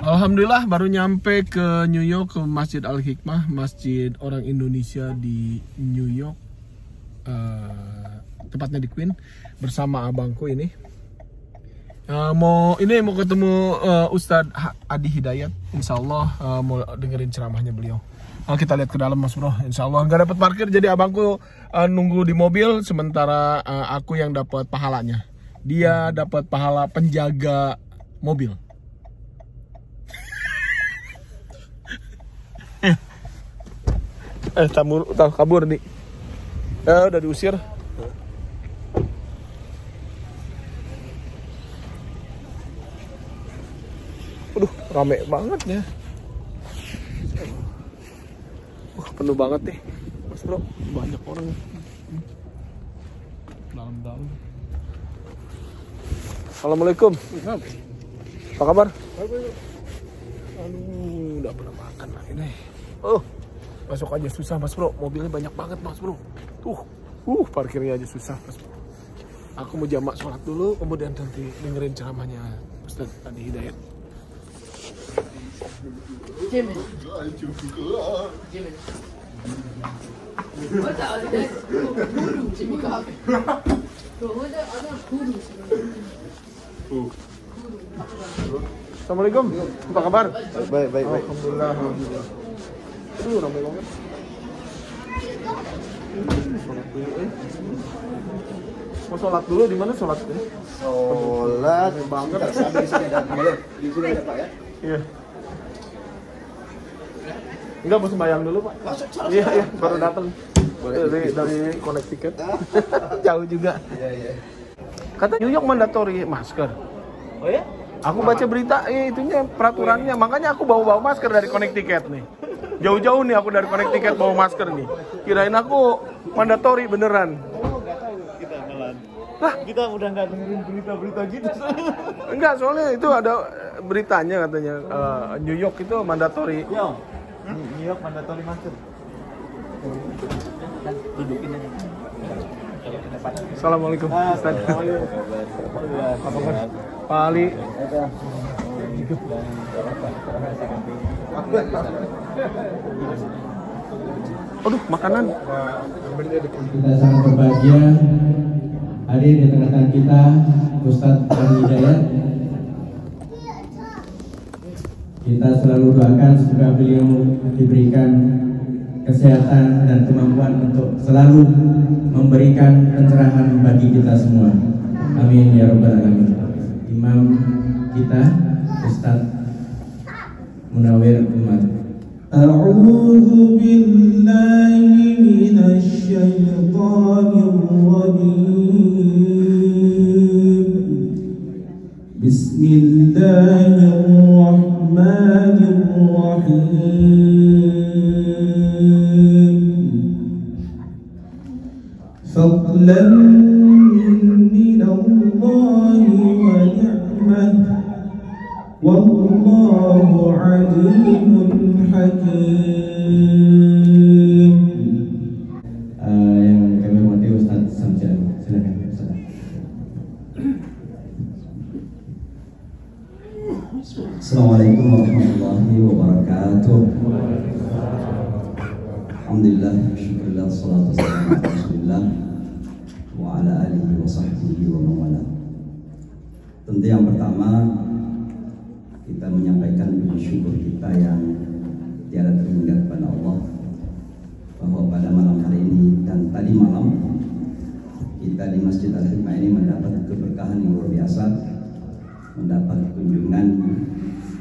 Alhamdulillah baru nyampe ke New York, ke Masjid Al-Hikmah, masjid orang Indonesia di New York, tepatnya di Queen, bersama abangku ini. Mau ketemu Ustadz Adi Hidayat, Insya Allah mau dengerin ceramahnya beliau. Kita lihat ke dalam Mas Bro, Insya Allah nggak dapat parkir, jadi abangku nunggu di mobil, sementara aku yang dapat pahalanya. Dia dapat pahala penjaga mobil. Kabur nih. Udah diusir. Aduh, rame banget ya. Penuh banget nih, Mas Bro. Banyak orang. Dalam-dalam. Assalamualaikum. Apa kabar? Aduh, udah pernah makan lah ini. Masuk aja susah Mas Bro. Mobilnya banyak banget Mas Bro. Parkirnya aja susah Mas Bro. Aku mau jamak sholat dulu, kemudian nanti dengerin ceramahnya Ustadz Adi Hidayat. Assalamualaikum. Apa kabar? Baik. Alhamdulillah. Aduh, ramai banget. Mau sholat dulu, di mana sholatnya? Sholat banget. Di sini ada Pak ya? Iya. Enggak, mau sembahyang dulu Pak. Iya, baru datang. Dari Connecticut. Jauh juga. Iya. Kata New York mandatory masker. Oh ya? Aku baca berita, itunya peraturannya. Makanya aku bawa masker dari Connecticut nih. Jauh-jauh nih aku dari Connecticut bawa masker nih. Kirain aku mandatory beneran. Nggak tahu kita malah. Lah, Kita udah nggak dengerin berita-berita gitu. enggak, soalnya itu ada beritanya katanya New York itu mandatory. Yo, New York mandatory masker. Dudukin aja. Assalamualaikum Ustaz. Apa kabar? Pak Ali. Aduh, makanan. Kita sangat berbahagia hadir di tengah-tengah kita Ustadz Adi Hidayat. Kita selalu doakan semoga beliau diberikan kesehatan dan kemampuan untuk selalu memberikan pencerahan bagi kita semua. Amin ya rabbal alamin. Imam kita Ustadz Munawir Umar. A'udzu billahi minasy syaithanir rajim. Bismillahirrahmanirrahim. Fadlan minallahi wa ni'mah. Wallahu alimun hakim. Yang kami hormati Ustaz Samjan, silakan Ustaz. Assalamualaikum warahmatullahi wabarakatuh. Alhamdulillah, syukurillah, salatu wassalamu ala Rasulillah wa ala alihi wa sahbihi wa mawala. Tentu yang pertama kita menyampaikan syukur kita yang tiada terhingga kepada Allah, bahwa pada malam hari ini dan tadi malam kita di Masjid Al-Hikmah ini mendapat keberkahan yang luar biasa, mendapat kunjungan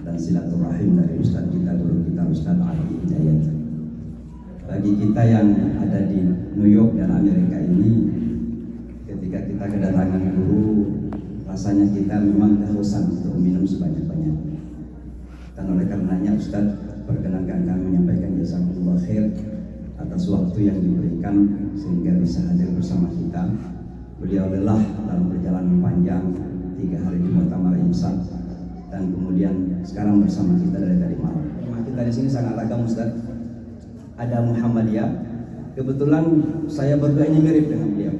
dan silaturahim dari Ustadz kita, guru kita Ustadz Adi Hidayat. Bagi kita yang ada di New York dan Amerika ini, ketika kita kedatangan guru, rasanya kita memang kehausan untuk minum sebanyak-banyaknya. Dan oleh karenanya Ustadz perkenankan kami menyampaikan jazakumullah khair atas waktu yang diberikan sehingga bisa hadir bersama kita. Beliau lelah dalam perjalanan panjang 3 hari di Muktamar Imsak dan kemudian sekarang bersama kita dari tadi malam. Kita di sini sangat ragam Ustadz. Ada Muhammadiyah. Kebetulan saya berdua ini mirip dengan beliau.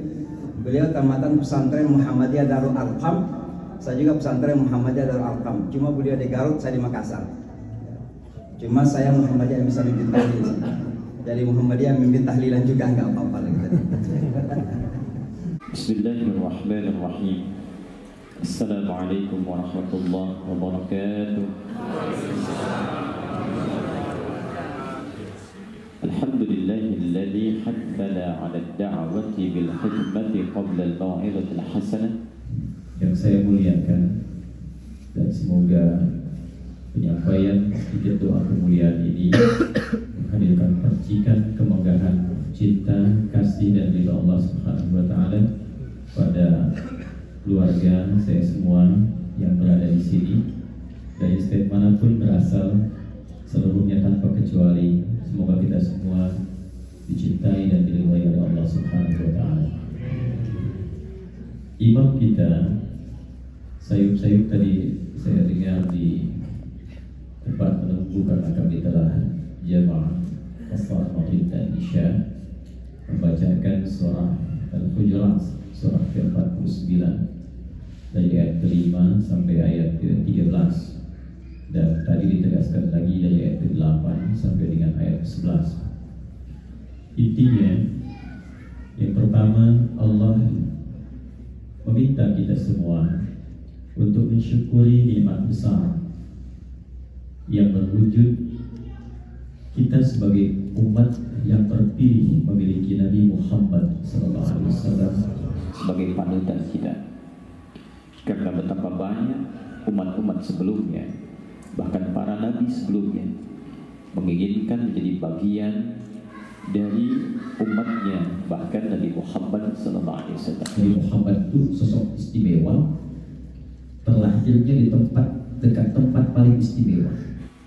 Beliau tamatan pesantren Muhammadiyah Darul Arqam Saya juga pesantren Muhammadiyah Darul Arqam. Cuma beliau di Garut, saya di Makassar. Cuma saya Muhammadiyah bisa mimpin tahlil. Jadi Muhammadiyah mimpin tahlilan juga nggak apa-apa lagi. Bismillahirrahmanirrahim. Assalamualaikum warahmatullahi wabarakatuh. Alhamdulillahilladzi haddana 'ala ad-da'wati bil hikmati qabla al-mau'izati al-hasanah. Yang saya muliakan, dan semoga penyampaian sedikit doa kemuliaan ini menghadirkan percikan kemegahan, cinta, kasih dan ridha Allah Subhanahu wa taala pada keluarga saya semua yang berada di sini, dari state manapun berasal, seluruhnya tanpa kecuali. Semoga kita semua dicintai dan diridhai oleh Allah Subhanahu wa taala. Imam kita sayup-sayup tadi saya dengar di tempat menunggu karena kami telah jamaah salat maghrib dan isya membacakan surah Al-Hujurat surah ke-49 dari ayat ke-5 sampai ayat ke-13, dan tadi ditegaskan lagi dari ayat ke-8 sampai dengan ayat ke-11. Intinya yang pertama, Allah meminta kita semua untuk mensyukuri nikmat besar yang berwujud kita sebagai umat yang terpilih memiliki Nabi Muhammad SAW sebagai panutan kita. Karena betapa banyak umat-umat sebelumnya, bahkan para nabi sebelumnya, menginginkan menjadi bagian dari umatnya, bahkan Nabi Muhammad SAW. Nabi Muhammad itu sosok istimewa, terlahirnya di dekat tempat paling istimewa,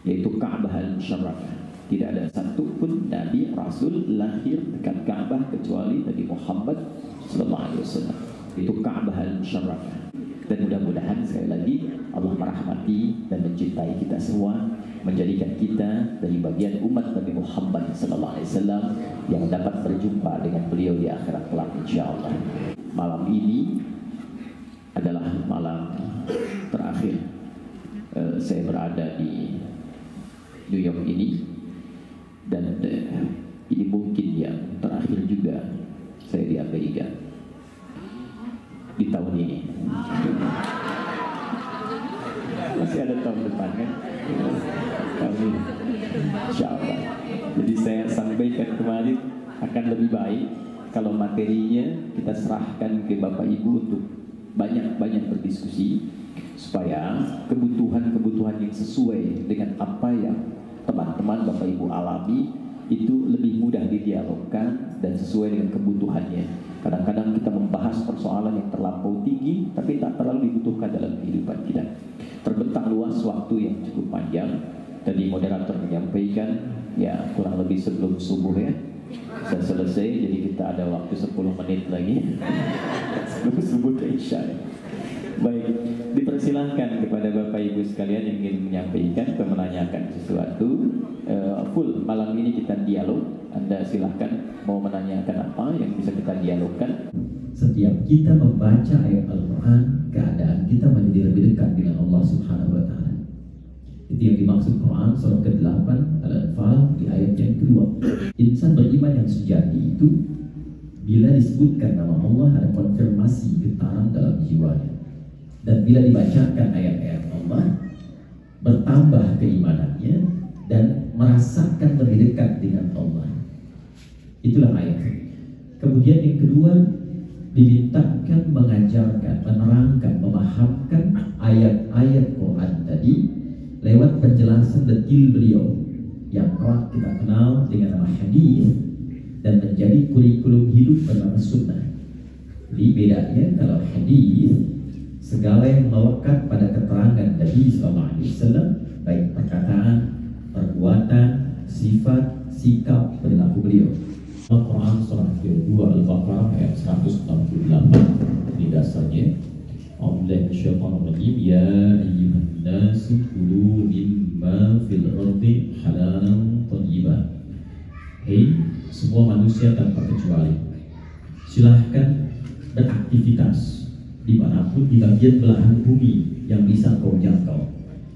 yaitu Ka'bah al-Musharrafah. Tidak ada satupun Nabi Rasul lahir dekat Ka'bah kecuali Nabi Muhammad SAW. Itu Ka'bah al-Musharrafah. Dan mudah-mudahan sekali lagi Allah merahmati dan mencintai kita semua, menjadikan kita dari bagian umat Nabi Muhammad SAW yang dapat berjumpa dengan beliau di akhirat kelak insyaallah. Malam ini adalah malam terakhir saya berada di New York ini, dan ini mungkin yang terakhir juga saya di Amerika di tahun ini. Masih ada tahun depan kan? Amin. Insyaallah. Jadi saya sampaikan kemarin akan lebih baik kalau materinya kita serahkan ke Bapak Ibu untuk banyak-banyak berdiskusi, supaya kebutuhan-kebutuhan yang sesuai dengan apa yang teman-teman Bapak Ibu alami itu lebih mudah didialogkan dan sesuai dengan kebutuhannya. Kadang-kadang kita membahas persoalan yang terlampau tinggi tapi tak terlalu dibutuhkan dalam kehidupan kita. Terbentang luas waktu yang cukup panjang. Tadi moderator menyampaikan ya kurang lebih sebelum subuh ya saya selesai, jadi kita ada waktu 10 menit lagi sebelum subuh ke isya. Baik, dipersilahkan kepada Bapak Ibu sekalian yang ingin menyampaikan atau menanyakan sesuatu. Full malam ini kita dialog. Anda silahkan mau menanyakan apa yang bisa kita dialogkan. Setiap kita membaca ayat Al-Quran, keadaan kita menjadi lebih dekat dengan Allah Subhanahu wa taala. Itu yang dimaksud Quran surah ke-8 Al-Anfal di ayat yang kedua. Insan beriman yang sejati itu bila disebutkan nama Allah ada konfirmasi getaran dalam jiwanya. Dan bila dibacakan ayat-ayat Allah, bertambah keimanannya dan merasakan lebih dekat dengan Allah. Itulah ayat. Kemudian yang kedua, dimintakan mengajarkan, menerangkan, memahamkan ayat-ayat Quran tadi lewat penjelasan detil beliau yang kelak kita kenal dengan nama hadis dan menjadi kurikulum hidup bernama sunnah. Jadi bedanya kalau hadis segala yang melekat pada keterangan Nabi SAW, baik perkataan, perbuatan, sifat, sikap, perilaku beliau. Al-Quran surah kedua Al-Baqarah ayat 168 di dasarnya. A'udzubillahi minasyaitonir rajim. Ya ayyuhan nasu kulu mimma fil ardi halalan thayyiban. Hei semua manusia tanpa kecuali, silahkan beraktivitas dimanapun di bagian belahan bumi yang bisa kau jangkau.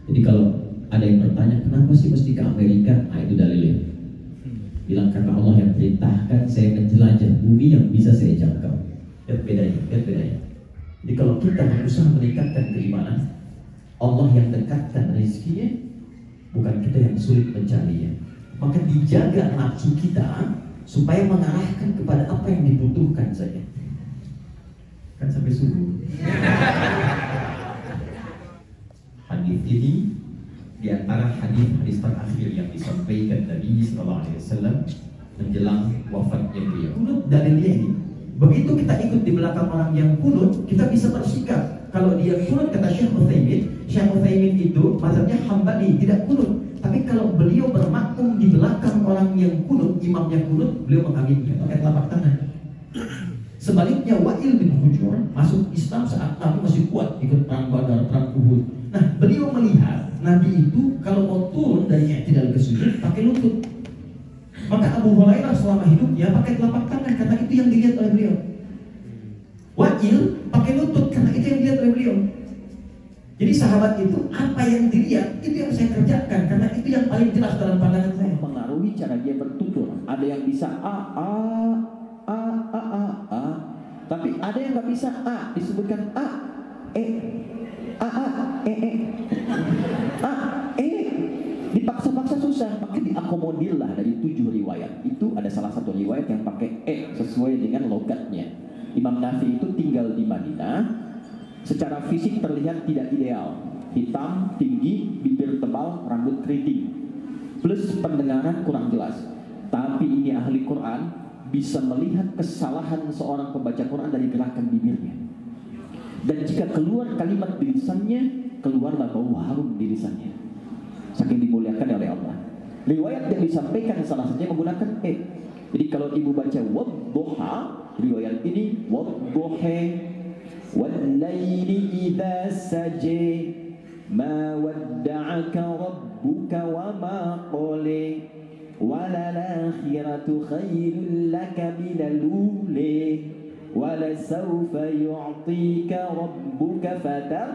Jadi kalau ada yang bertanya kenapa sih mesti ke Amerika, nah itu dalilnya. Bilang karena Allah yang perintahkan saya menjelajah bumi yang bisa saya jangkau. Lihat bedanya, lihat bedanya. Jadi kalau kita berusaha meningkatkan keimanan, Allah yang dekatkan rezekinya, bukan kita yang sulit mencarinya. Maka dijaga nafsu kita supaya mengarahkan kepada apa yang dibutuhkan saja. Kan sampai subuh. Hadis ini di antara hadis-hadis terakhir yang disampaikan Nabi sallallahu alaihi wasallam menjelang wafatnya beliau. Kunut dalilnya ini. Begitu kita ikut di belakang orang yang kunut, kita bisa bersikap. Kalau dia kunut, kata Syekh Utsaimin itu mazhabnya Hambali, tidak kunut. Tapi kalau beliau bermakmum di belakang orang yang kunut, imam yang kunut, beliau mengaminnya pakai telapak tangan. Sebaliknya Wa'il bin Hujur masuk Islam saat Nabi masih kuat, ikut perang Badar, perang Uhud. Nah, beliau melihat Nabi itu kalau mau turun dari i'tidal ke sujud pakai lutut. Maka Abu Hurairah selama hidupnya pakai telapak tangan karena itu yang dilihat oleh beliau. Wa'il pakai lutut karena itu yang dilihat oleh beliau. Jadi sahabat itu apa yang dilihat itu yang saya kerjakan karena itu yang paling jelas dalam pandangan saya. Mengaruhi cara dia bertutur. Ada yang bisa a, tapi ada yang nggak bisa a, disebutkan a, e, dipaksa-paksa susah, maka diakomodirlah dari 7 riwayat. Itu ada salah satu riwayat yang pakai e sesuai dengan logatnya. Imam Nafi itu tinggal di Madinah. Secara fisik terlihat tidak ideal, hitam, tinggi, bibir tebal, rambut keriting, plus pendengaran kurang jelas. Tapi ini ahli Quran, bisa melihat kesalahan seorang pembaca Quran dari gerakan bibirnya. Dan jika keluar kalimat di lisannya, keluarlah bau harum di lisannya. Saking dimuliakan oleh Allah. Riwayat yang disampaikan salah satunya menggunakan e. Jadi kalau ibu baca wadduha, riwayat ini wadduha وَاللَّيْلِ إِذَا سَجَى مَا وَدَّعَكَ رَبُّكَ وَمَا قَلَى وَلَلْآخِرَةُ خَيْرٌ لَكَ مِنَ الْأُولَى وَلَسَوْفَ يُعْطِيكَ رَبُّكَ فَتَرْضَى.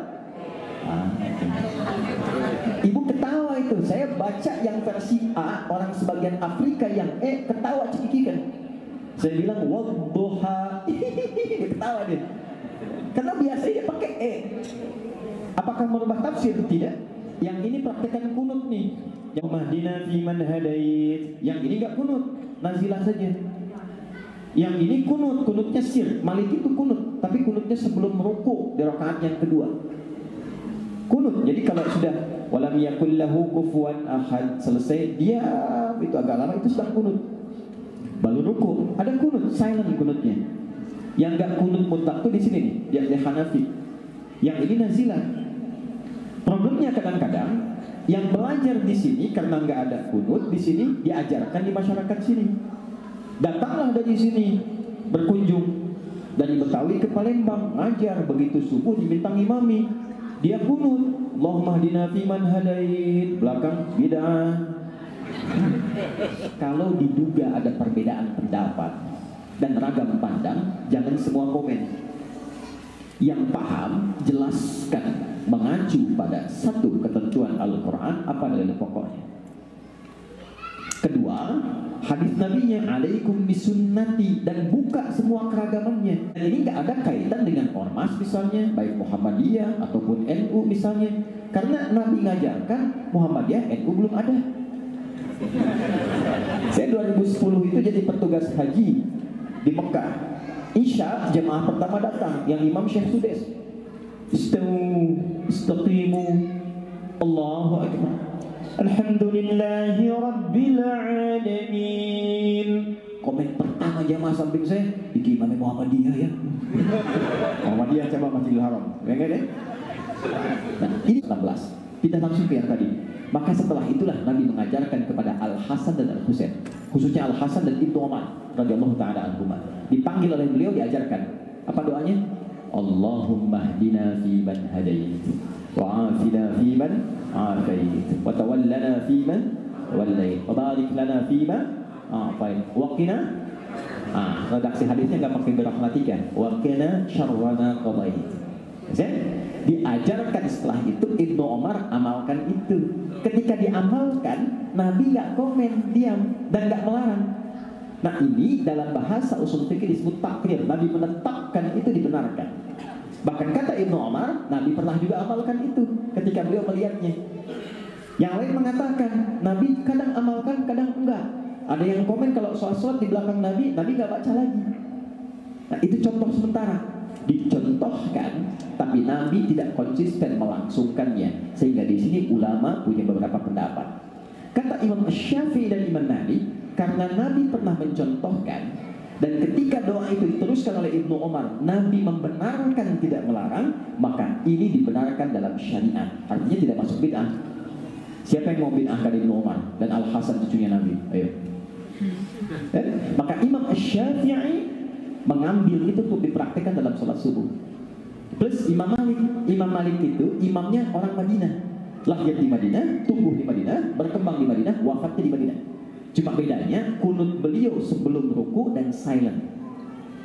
Ibu ketawa itu. Saya baca yang versi A, orang sebagian Afrika yang E ketawa cekikikan. Saya bilang wadduha, ketawa dia. Karena biasanya pakai e. Apakah merubah tafsir? Tidak. Yang ini praktekan kunut nih. Yang mahdina fiman hadait. Yang ini enggak kunut, nazilah saja. Yang ini kunut, kunutnya sir. Malik itu kunut, tapi kunutnya sebelum ruku di rakaat yang kedua. Kunut. Jadi kalau sudah walam yakul lahu kufuwan ahad, selesai dia itu agak lama, itu sedang kunut. Baru ruku, ada kunut, silent kunutnya. Yang gak kunut mutlak tuh di sini nih, yang di Hanafi. Yang ini nazilah. Problemnya kadang-kadang yang belajar di sini karena nggak ada kunut di sini diajarkan di masyarakat sini. Datanglah dari sini berkunjung dari Betawi ke Palembang ngajar, begitu subuh diminta imami, dia kunut. Allahumma hdina fiman hadait, belakang bid'ah. Kalau diduga ada perbedaan pendapat dan ragam pandang, jangan semua komen. Yang paham, jelaskan, mengacu pada satu ketentuan Al-Quran, apa dalil pokoknya. Kedua, hadis Nabi-Nya alaikum bisunnati, dan buka semua keragamannya. Dan ini nggak ada kaitan dengan ormas misalnya, baik Muhammadiyah ataupun NU misalnya. Karena Nabi ngajarkan Muhammadiyah, NU belum ada. Saya 2010 itu jadi petugas haji di Mekah. Isya jemaah pertama datang, yang imam Syekh Sudes. Istaqimu, Allahu Akbar, Alhamdulillahi Rabbil Alamin. Komen pertama jemaah samping saya, iki imam Muhammadiyah ya. Muhammadiyah coba Masjidil Haram, ya kan deh. Nah ini 16, kita langsung ke yang tadi. Maka setelah itulah Nabi mengajarkan kepada Al-Hasan dan Al-Husain, khususnya Al-Hasan dan Ibnu Umar radhiyallahu ta'ala anhuma. Dipanggil oleh beliau, diajarkan. Apa doanya? Allahumma hdina fiman hadait, wa afina fiman afait, wa tawallana fiman wallait, wa barik lana fima a'tait, wa qina. Redaksi hadisnya enggak pakai birahmatika, wa qina syarra ma qadait. Diajarkan setelah itu, Ibnu Umar amalkan itu. Ketika diamalkan, Nabi nggak komen, diam dan nggak melarang. Nah ini dalam bahasa usul fikih disebut takrir. Nabi menetapkan itu dibenarkan. Bahkan kata Ibnu Umar, Nabi pernah juga amalkan itu ketika beliau melihatnya. Yang lain mengatakan Nabi kadang amalkan, kadang enggak. Ada yang komen kalau sholat di belakang Nabi nggak baca lagi. Nah itu contoh sementara, dicontohkan, tapi Nabi tidak konsisten melangsungkannya. Sehingga di sini ulama punya beberapa pendapat. Kata Imam Syafi'i dan Imam Nawawi, karena Nabi pernah mencontohkan, dan ketika doa itu diteruskan oleh Ibnu Umar, Nabi membenarkan tidak melarang, maka ini dibenarkan dalam syariat. Artinya tidak masuk bid'ah. Siapa yang mau bid'ahkan Ibnu Umar dan Al Hasan cucunya Nabi? Ayo. Maka Imam Syafi'i mengambil itu untuk dipraktikkan dalam sholat subuh. Plus Imam Malik itu imamnya orang Madinah, lahir di Madinah, tumbuh di Madinah, berkembang di Madinah, wafatnya di Madinah. Cuma bedanya kunut beliau sebelum ruku dan silent.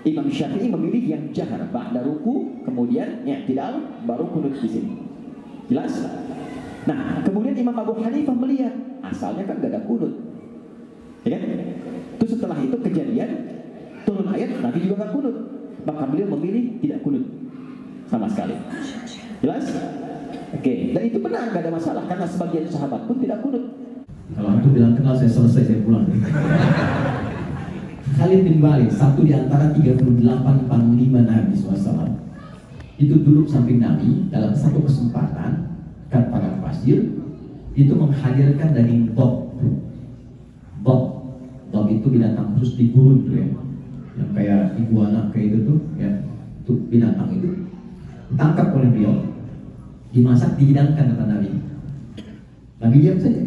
Imam Syafi'i memilih yang jahar, ba'da ruku, kemudian i'tidal, baru kunut di sini. Jelas? Nah, kemudian Imam Abu Hanifah melihat asalnya kan gak ada kunut, ya kan? Terus setelah itu kejadian turun ayat, Nabi juga gak kunut, maka beliau memilih tidak kunut sama sekali. Jelas? Oke, dan itu benar, gak ada masalah, karena sebagian sahabat pun tidak kunut. Kalau antum bilang kenal saya selesai, saya pulang. Khalid bin Walid, satu di antara 38 panglima Nabi SAW, itu duduk samping Nabi dalam satu kesempatan kan padang pasir, itu menghadirkan daging dog. Dog itu binatang khusus di gurun tuh ya, yang kayak iguana kayak itu tuh ya, itu binatang itu ditangkap oleh beliau, dimasak, dihidangkan kata Nabi. Nabi diam saja.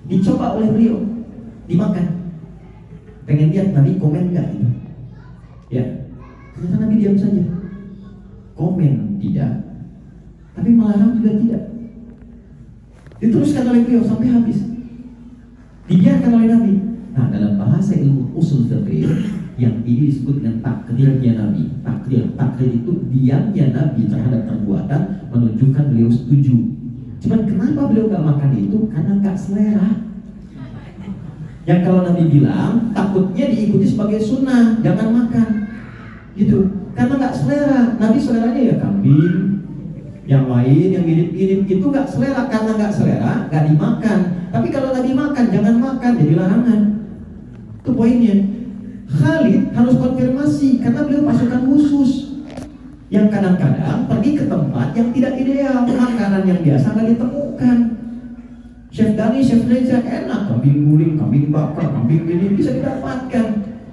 Dicoba oleh beliau, dimakan. Pengen lihat Nabi komen nggak gitu? Ya, ternyata Nabi diam saja. Komen tidak, tapi melarang juga tidak. Diteruskan oleh beliau sampai habis. Dibiarkan oleh Nabi. Nah, dalam bahasa ilmu usul fikih yang ini disebut dengan takdirnya Nabi. Takdir itu diamnya Nabi terhadap perbuatan menunjukkan beliau setuju. Cuman kenapa beliau nggak makan itu? Karena nggak selera. Yang kalau Nabi bilang takutnya diikuti sebagai sunnah, jangan makan, gitu. Karena nggak selera. Nabi seleranya ya kambing, yang lain yang mirip-mirip itu nggak selera. Karena nggak selera, nggak dimakan. Tapi kalau Nabi makan, jangan makan, jadi larangan. Itu poinnya. Khalid harus konfirmasi karena beliau pasukan khusus yang kadang-kadang pergi ke tempat yang tidak ideal, makanan yang biasa nggak ditemukan. Chef Dani, Chef Reza enak, kambing guling, kambing bakar, kambing ini bisa didapatkan.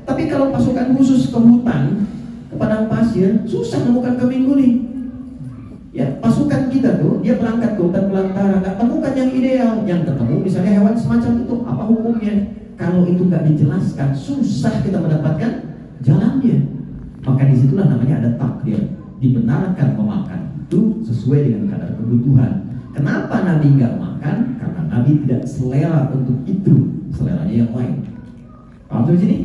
Tapi kalau pasukan khusus ke hutan, ke padang pasir, susah menemukan kambing guling. Ya, pasukan kita tuh, dia berangkat ke hutan belantara, nggak temukan yang ideal. Yang ketemu misalnya hewan semacam itu, apa hukumnya? Kalau itu nggak dijelaskan, susah kita mendapatkan jalannya. Maka disitulah namanya ada takdir, dibenarkan memakan itu sesuai dengan kadar kebutuhan. Kenapa Nabi nggak makan? Karena Nabi tidak selera untuk itu, seleranya yang lain. Paham sampai sini?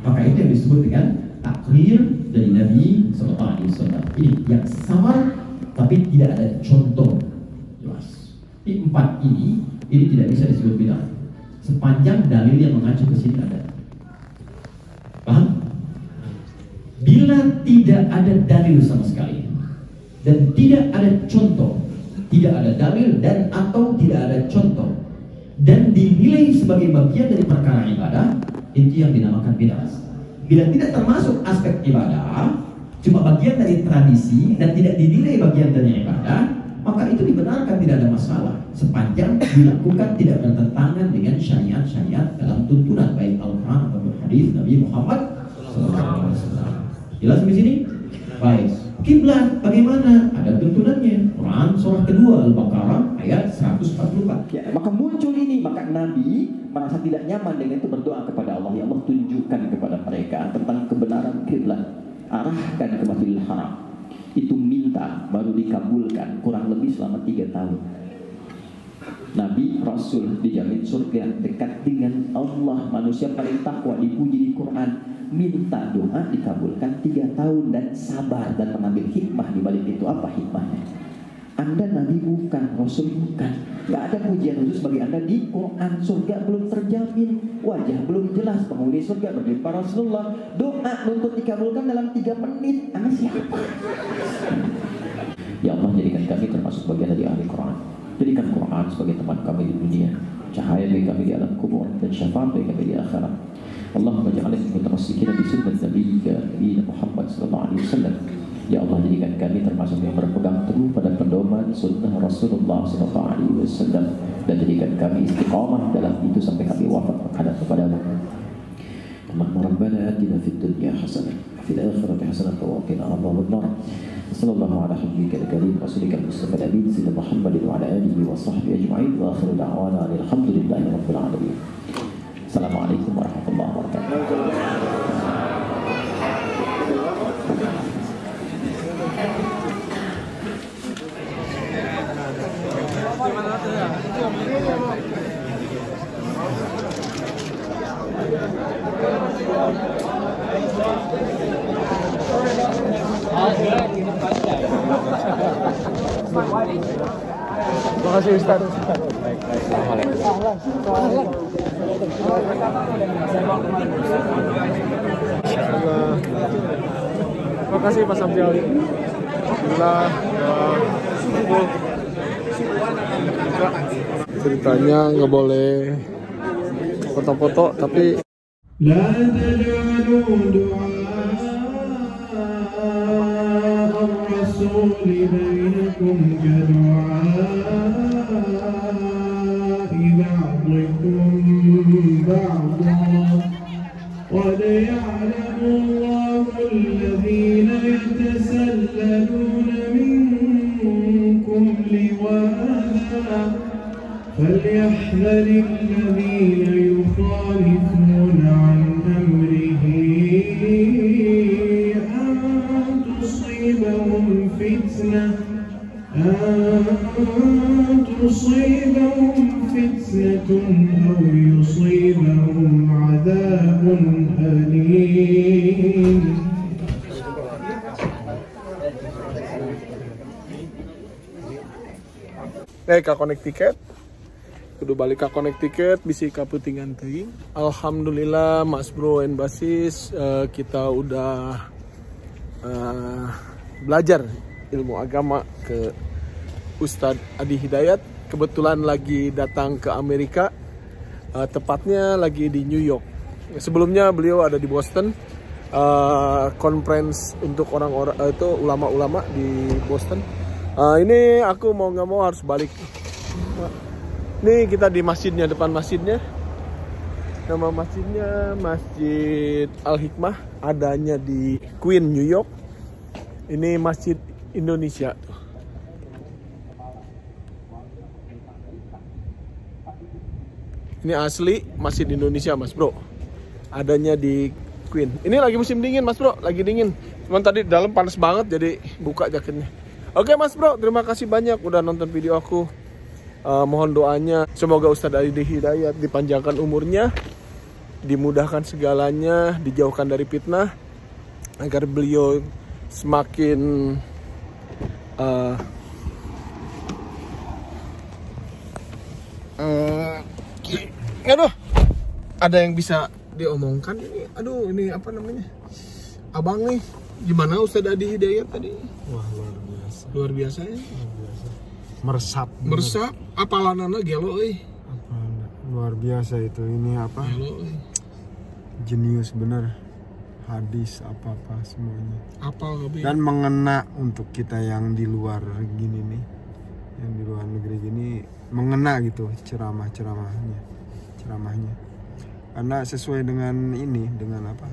Maka itu yang disebut dengan takdir dari Nabi SAW. Ini yang samar, tapi tidak ada contoh jelas. Di empat ini tidak bisa disebut bid'ah. Sepanjang dalil yang mengacu ke sini ada. Paham? Bila tidak ada dalil sama sekali dan tidak ada contoh, tidak ada dalil dan atau tidak ada contoh dan dinilai sebagai bagian dari perkara ibadah, itu yang dinamakan bid'ah. Bila tidak termasuk aspek ibadah, cuma bagian dari tradisi dan tidak dinilai bagian dari ibadah, maka itu dibenarkan, tidak ada masalah sepanjang dilakukan tidak bertentangan dengan syariat-syariat dalam tuntunan baik Al-Quran atau hadis Nabi Muhammad SAW. Jelas di sini? Baik. Kiblat bagaimana? Ada tuntunannya. Quran surah kedua Al-Baqarah ayat 144. Ya, maka muncul ini, maka Nabi merasa tidak nyaman dengan itu, berdoa kepada Allah, ya Allah tunjukkan kepada mereka tentang kebenaran kiblat, arahkan ke Masjidil Haram. Itu minta baru dikabulkan, kurang lebih selama 3 tahun. Nabi Rasul dijamin surga, dekat dengan Allah, manusia paling takwa, dipuji di Quran. minta doa dikabulkan 3 tahun dan sabar dan mengambil hikmah di balik itu. Apa hikmahnya? Anda Nabi bukan, Rasul bukan. Gak ada pujian khusus bagi Anda di Quran. Surga belum terjamin, wajah belum jelas, penghuni surga berdiri para Rasulullah. Doa nuntut dikabulkan dalam 3 menit. Anda siapa? Ya Allah, jadikan kami termasuk bagian dari ahli Quran. Jadikan Quran sebagai teman kami di dunia, cahaya bagi kami di alam kubur, dan syafaat bagi kami di akhirat. Allahumma ja'alna min mutamassikina bi sunnati nabiyyika Muhammad sallallahu alaihi wasallam. Ya Allah, jadikan kami termasuk yang berpegang teguh pada pedoman sunnah Rasulullah sallallahu alaihi wasallam, dan jadikan kami istiqamah dalam itu sampai kami wafat menghadap kepadamu. Allahumma rabbana atina fid dunya hasanah wa fil akhirati hasanah wa qina adzabannar. Sallallahu ala habibika al-karim rasulika al-mustafa al-amin sayyidina Muhammadin wa ala alihi wa sahbihi ajma'in wa akhiru da'wana alhamdulillahi rabbil alamin. Assalamualaikum warahmatullahi wabarakatuh. Terima kasih Ustaz. Terima kasih Mas Abdul. Ceritanya nggak boleh foto-foto, tapi لا تجعلوا دعاء الرسول بينكم كدعاء بعضكم بعضا قد يعلم الله الذين يتسللون منكم لواذا فليحذر الذين يخالفون عن أمره أن تصيبهم فتنة أو يصيبهم عذاب أليم. Ka connect tiket kudu balik ka connect tiket bisi kaputingan teuing. Alhamdulillah Mas Bro and Basis, kita udah belajar ilmu agama ke Ustadz Adi Hidayat. Kebetulan lagi datang ke Amerika, tepatnya lagi di New York. Sebelumnya beliau ada di Boston, conference untuk orang-orang itu ulama-ulama di Boston. Ini aku mau nggak mau harus balik. Nih kita di masjidnya, depan masjidnya. Nama masjidnya Masjid Al-Hikmah, adanya di Queen, New York. Ini Masjid Indonesia tuh. Ini asli Masjid Indonesia Mas Bro, adanya di Queen. Ini lagi musim dingin Mas Bro, lagi dingin. Cuman tadi dalam panas banget jadi buka jaketnya. Oke Mas Bro, terima kasih banyak udah nonton video aku. Mohon doanya, semoga Ustadz Adi Hidayat dipanjangkan umurnya, dimudahkan segalanya, dijauhkan dari fitnah, agar beliau semakin aduh, ada yang bisa diomongkan ini. Aduh, ini apa namanya? Abang nih, gimana Ustadz Adi Hidayat tadi? Wah, luar biasa. Luar biasa ya. Luar biasa. Meresap. Meresap, apalanana gelo euy. Luar biasa itu. Ini apa? Gelo euy. Jenius bener. Hadis apa-apa semuanya. Apal lebih. Dan mengena untuk kita yang di luar gini nih. Yang di luar negeri gini mengena gitu ceramahnya. Karena sesuai dengan ini, dengan apa?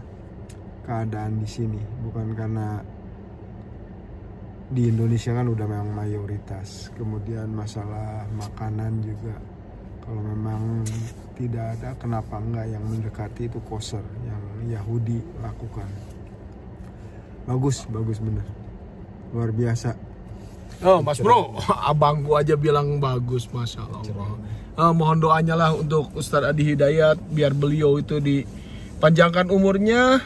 Keadaan di sini, bukan karena di Indonesia kan udah memang mayoritas. Kemudian masalah makanan juga, kalau memang tidak ada, kenapa enggak yang mendekati itu koser yang Yahudi lakukan. Bagus bener, luar biasa. Oh Mas Bro, abang gua aja bilang bagus, Masya Allah. Mohon doanya lah untuk Ustadz Adi Hidayat, biar beliau itu dipanjangkan umurnya,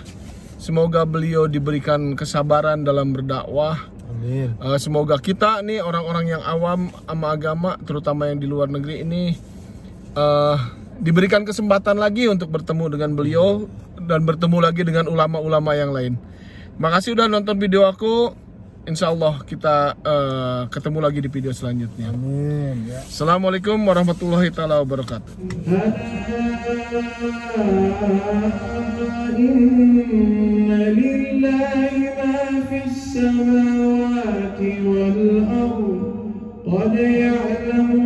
Semoga beliau diberikan kesabaran dalam berdakwah. Amin. Semoga kita nih orang-orang yang awam sama agama, terutama yang di luar negeri ini, diberikan kesempatan lagi untuk bertemu dengan beliau dan bertemu lagi dengan ulama-ulama yang lain. Makasih udah nonton video aku. Insya Allah kita ketemu lagi di video selanjutnya. Amin. Ya. Assalamualaikum warahmatullahi taala wabarakatuh. Inna lillahi ma fis samawati wal ardh qad ya'lamu